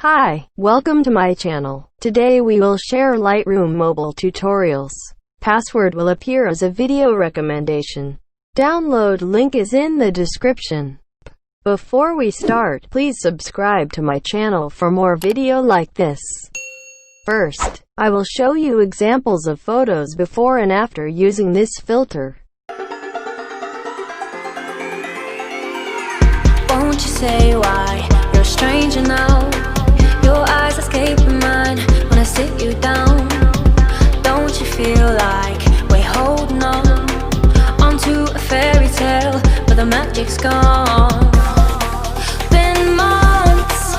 Hi, welcome to my channel. Today we will share Lightroom mobile tutorials. Password will appear as a video recommendation. Download link is in the description. Before we start, please subscribe to my channel for more video like this. First, I will show you examples of photos before and after using this filter. Won't you say why you're a stranger now? Your eyes escape mine when I sit you down. Don't you feel like we're holding on onto a fairy tale, but the magic's gone? Been months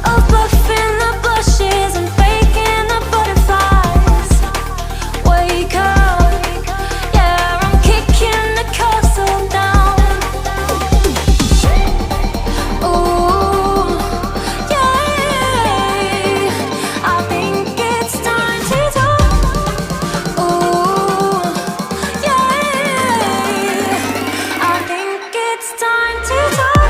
of bluffing the blushes and faking the butterflies. Wake up, yeah, I'm kicking the castle down. Ooh, yeah, I think it's time to talk. Ooh, yeah, I think it's time to talk.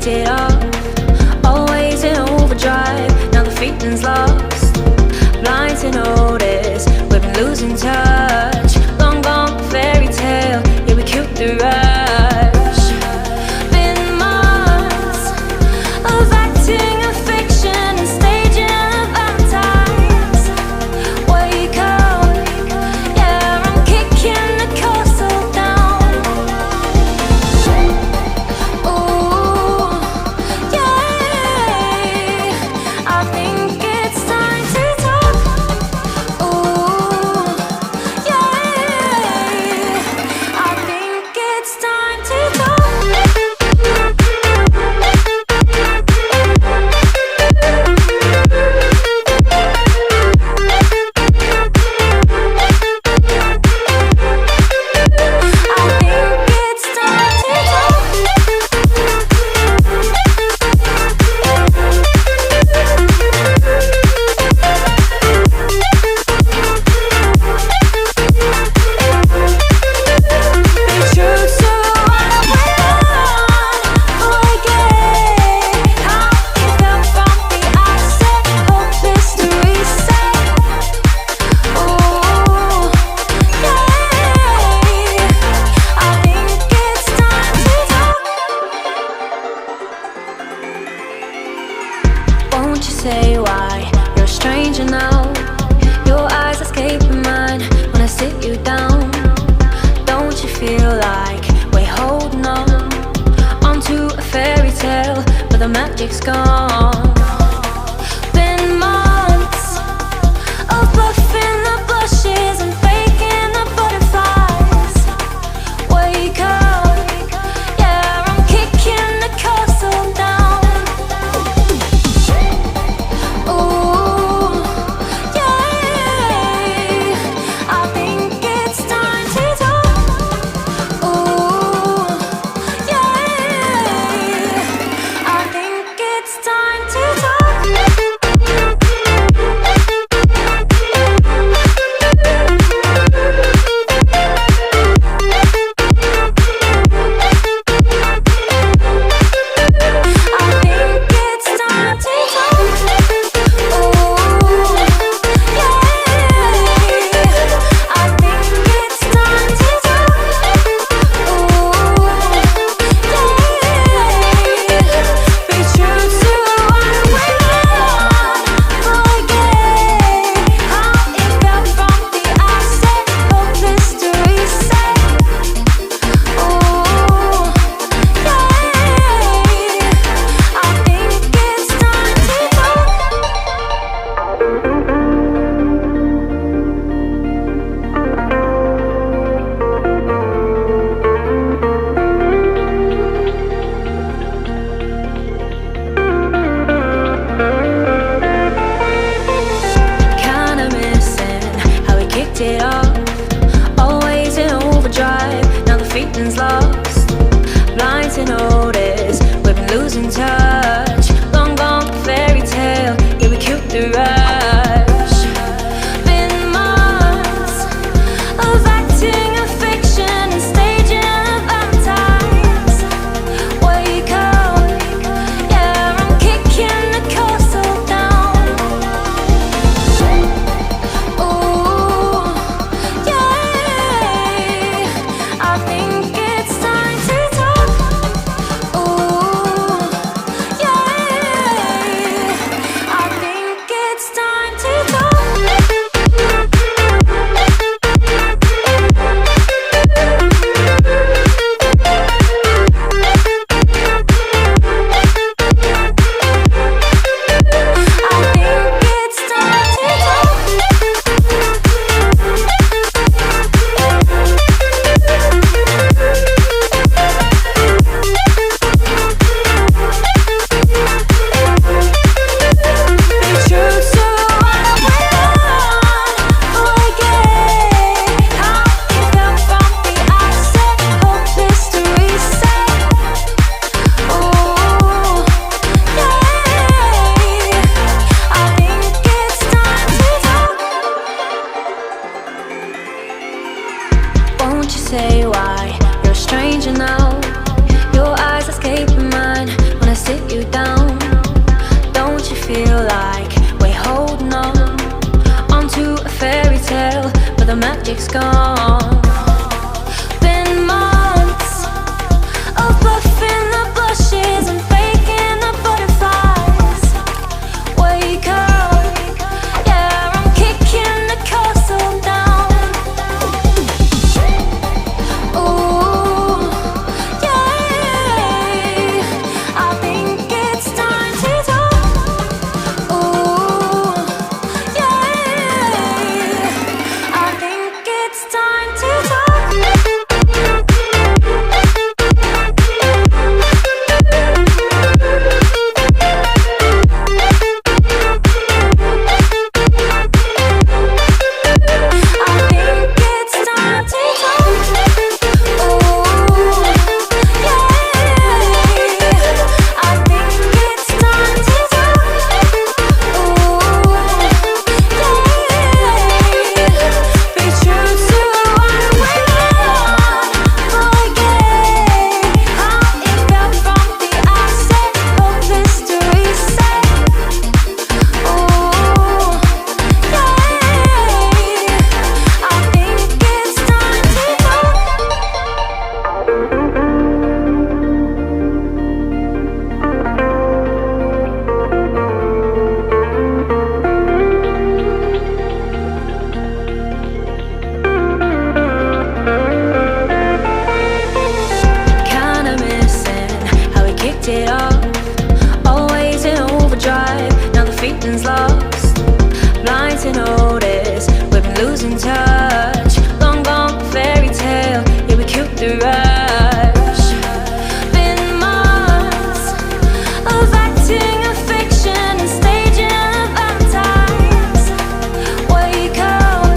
It off, always in overdrive. Now the feeling's lost, blind to notice we've been losing touch. Long gone fairy tale, yeah, we killed the rush. Been months of acting a fiction and staging a Valentine's. Wake up, yeah, I'm kicking the castle down. Ooh, I think it's time to talk. Ooh, kicked it off. Always in overdrive, now the feeling's lost. Blind to notice, we've been losing touch. Long gone fairy tale, yeah we killed the rush. Been months of acting a fiction and staging a Valentine's. Wake up, yeah I'm kicking the castle down. Ooh, yeah, I think it's time to talk. Ooh, yeah, I think it's time to talk. Won't you say why you're a stranger now? Your eyes escaping mine when I sit you down. Don't you feel like we're holding on onto a fairy tale, but the magic's gone? Been months of buffing the blushes and faking the butterflies. Wake up, yeah I'm kicking the castle down. Ooh, yeah, I think it's time to talk. Ooh, yeah, I think it's time to talk. Kinda missing how we kicked it off. Always in overdrive, now the feeling's lost. Blind to notice, we've been losing touch. Long gone fairy tale, yeah we killed the rush. Been months of acting a fiction and staging a Valentine's. Wake up,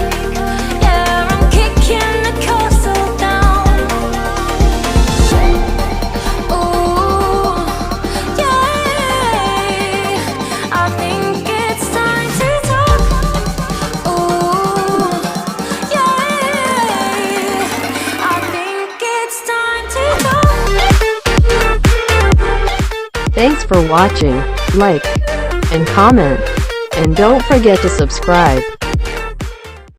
yeah I'm kicking the castle down. Ooh, yeah, I think it's time to talk. Ooh, yeah, I think it's time to talk. Thanks for watching, like, and comment, and don't forget to subscribe.